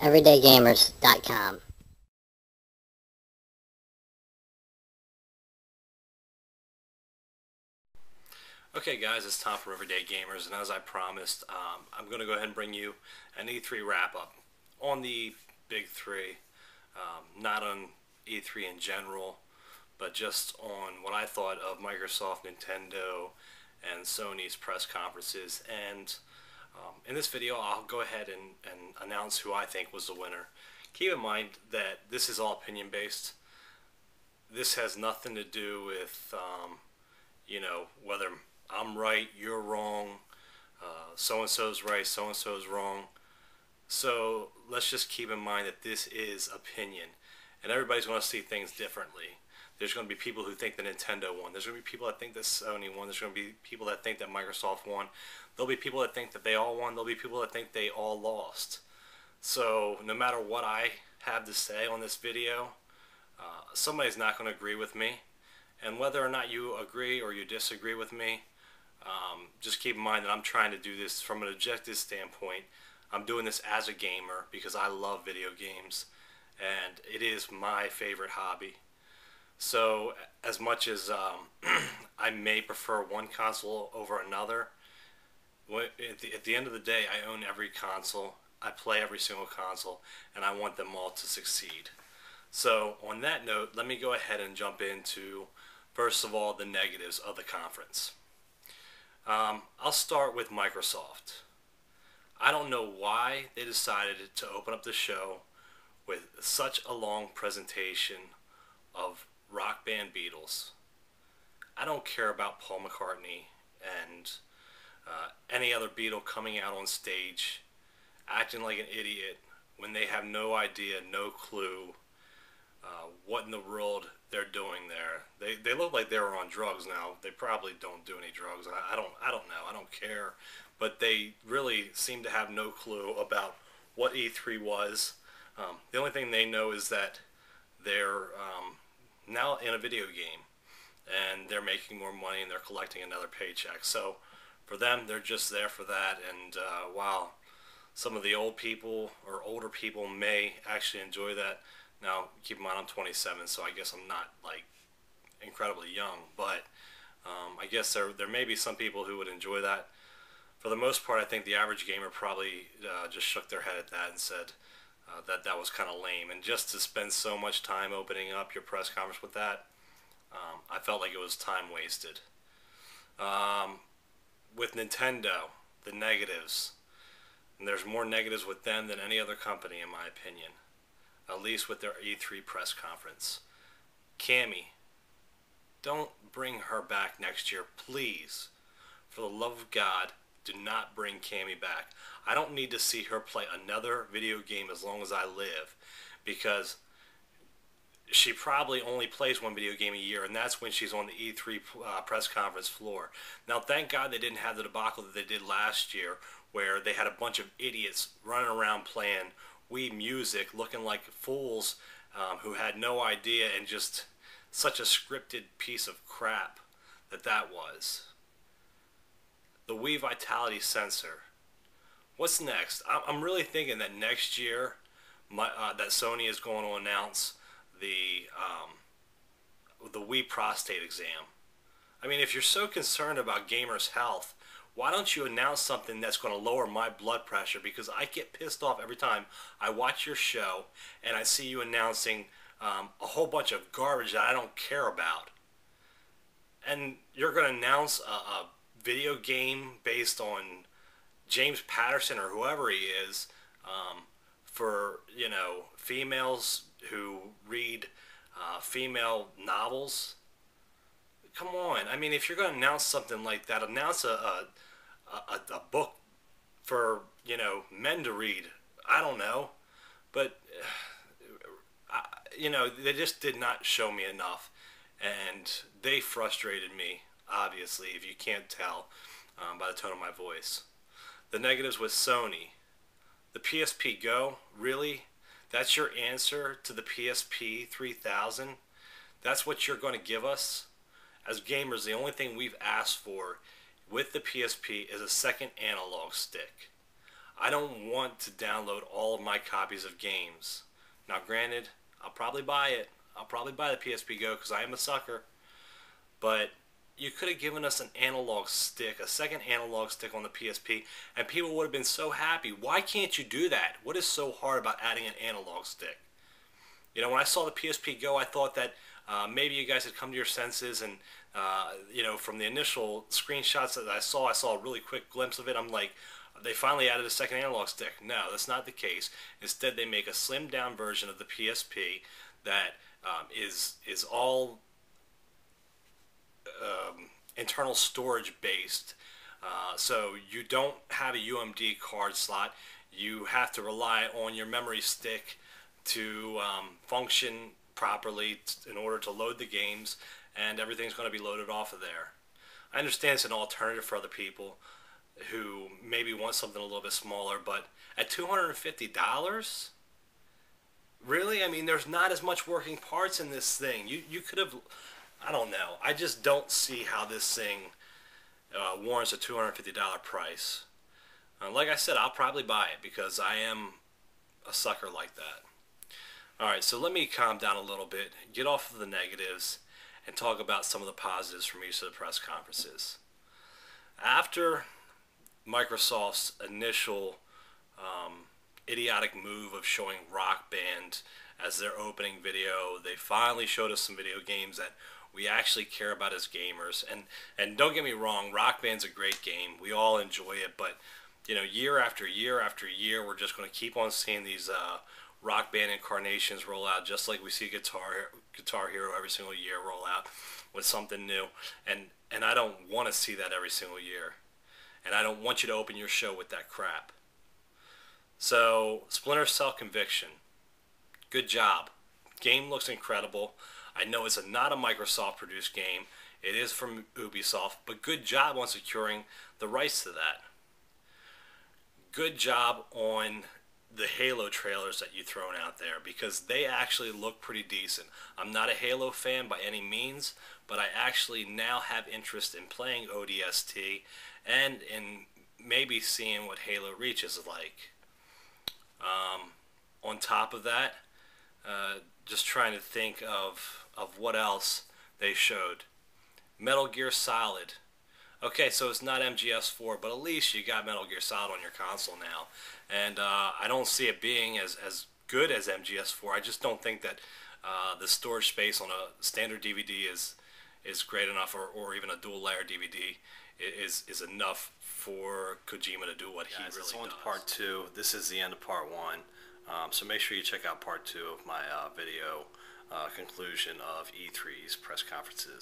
everydaygamers.com. Okay guys, it's time for Everyday Gamers, and as I promised, I'm going to go ahead and bring you an E3 wrap-up on the big three, not on E3 in general, but just on what I thought of Microsoft, Nintendo, and Sony's press conferences. And in this video, I'll go ahead and announce who I think was the winner. Keep in mind that this is all opinion-based. This has nothing to do with, whether I'm right, you're wrong, so-and-so's right, so-and-so's wrong. So let's just keep in mind that this is opinion, and everybody's going to see things differently. There's going to be people who think that Nintendo won. There's going to be people that think that Sony won. There's going to be people that think that Microsoft won. There'll be people that think that they all won. There'll be people that think they all lost. So no matter what I have to say on this video, somebody's not going to agree with me. And whether or not you agree or you disagree with me, just keep in mind that I'm trying to do this from an objective standpoint. I'm doing this as a gamer because I love video games, and it is my favorite hobby. So as much as I may prefer one console over another, at the end of the day, I own every console. I play every single console, and I want them all to succeed. So on that note, let me go ahead and jump into, first of all, the negatives of the conference. I'll start with Microsoft. I don't know why they decided to open up the show with such a long presentation of rock band Beatles. I don't care about Paul McCartney and any other Beatle coming out on stage acting like an idiot when they have no idea, no clue what in the world they're doing there. They look like they were on drugs now. They probably don't do any drugs. I don't know. I don't care. But they really seem to have no clue about what E3 was. The only thing they know is that they're now in a video game, and they're making more money, and they're collecting another paycheck. So for them, they're just there for that. And while some of the old people or older people may actually enjoy that, now keep in mind I'm 27, so I guess I'm not like incredibly young, but I guess there may be some people who would enjoy that. For the most part, I think the average gamer probably just shook their head at that and said that was kind of lame. And just to spend so much time opening up your press conference with that, I felt like it was time wasted. With Nintendo, the negatives, and there's more negatives with them than any other company in my opinion, at least with their E3 press conference. Cammy, don't bring her back next year, please. For the love of God, do not bring Cammy back. I don't need to see her play another video game as long as I live, because she probably only plays one video game a year, and that's when she's on the E3 press conference floor. Now, thank God they didn't have the debacle that they did last year, where they had a bunch of idiots running around playing Wii Music, looking like fools who had no idea, and just such a scripted piece of crap that was. The Wii Vitality sensor. What's next? I'm really thinking that next year that Sony is going to announce the Wii prostate exam. I mean, if you're so concerned about gamers' health, why don't you announce something that's going to lower my blood pressure? Because I get pissed off every time I watch your show and I see you announcing a whole bunch of garbage that I don't care about. And you're going to announce a video game based on James Patterson or whoever he is, for, females who read female novels. Come on. I mean, if you're going to announce something like that, announce a book for, men to read. I don't know. But, they just did not show me enough. And they frustrated me, obviously, if you can't tell by the tone of my voice. The negatives with Sony. The PSP Go, really? That's your answer to the PSP 3000? That's what you're going to give us? As gamers, the only thing we've asked for with the PSP is a second analog stick. I don't want to download all of my copies of games. Now, granted, I'll probably buy it. I'll probably buy the PSP Go because I am a sucker. But you could have given us an analog stick, a second analog stick on the PSP, and people would have been so happy. Why can't you do that? What is so hard about adding an analog stick? You know, when I saw the PSP Go, I thought that maybe you guys had come to your senses, and you know, from the initial screenshots that I saw a really quick glimpse of it. I'm like, they finally added a second analog stick. No, that's not the case. Instead, they make a slimmed down version of the PSP that is all internal storage based. So you don't have a UMD card slot. You have to rely on your memory stick to function properly in order to load the games, and everything's going to be loaded off of there. I understand it's an alternative for other people who maybe want something a little bit smaller, but at $250, really? I mean, there's not as much working parts in this thing. You could have, I don't know. I just don't see how this thing warrants a $250 price. Like I said, I'll probably buy it because I am a sucker like that. Alright, so let me calm down a little bit, get off of the negatives, and talk about some of the positives from each of the press conferences. After Microsoft's initial idiotic move of showing Rock Band as their opening video, they finally showed us some video games that we actually care about as gamers. And don't get me wrong, Rock Band's a great game. We all enjoy it, but you know, year after year after year, we're just going to keep on seeing these Rock Band incarnations roll out, just like we see Guitar Hero every single year roll out with something new. And I don't want to see that every single year. And I don't want you to open your show with that crap. So, Splinter Cell Conviction. Good job. Game looks incredible. I know it's not a Microsoft-produced game. It is from Ubisoft, but good job on securing the rights to that. Good job on the Halo trailers that you've thrown out there, because they actually look pretty decent. I'm not a Halo fan by any means, but I actually now have interest in playing ODST and in maybe seeing what Halo Reach is like. On top of that, just trying to think of what else they showed. Metal Gear Solid. Okay, so it's not MGS4, but at least you got Metal Gear Solid on your console now. And I don't see it being as good as MGS4. I just don't think that the storage space on a standard DVD is great enough, or even a dual layer DVD is enough for Kojima to do what he really does. On to part 2. This is the end of part 1. So make sure you check out part 2 of my video conclusion of E3's press conferences.